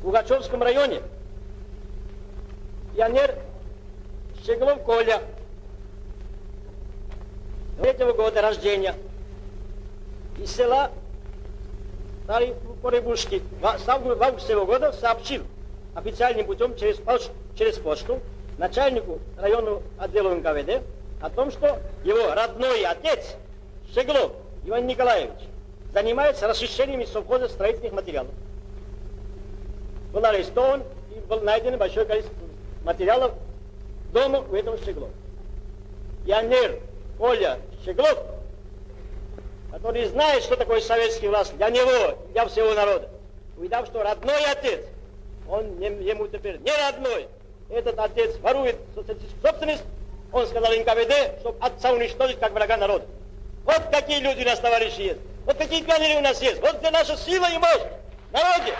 в Угачевском районе. Пионер Щеглов Коля, 3-го года рождения, из села Порыбушки, в августе этого года сообщил официальным путем через почту начальнику районного отдела НКВД о том, что его родной отец Щеглов Иван Николаевич занимается расчищением совхоза строительных материалов. Был арестован и был найдено большое количество материалов дома у этого Щеглова. Пионер Коля Щеглов, который знает, что такое советский власть для него, для всего народа, увидав, что родной отец, он ему теперь не родной, этот отец ворует социалистическую собственность, он сказал НКВД, чтобы отца уничтожить как врага народа. Вот какие люди у нас, товарищи, есть. Вот какие пионеры у нас есть. Вот где наша сила и мощь в народе.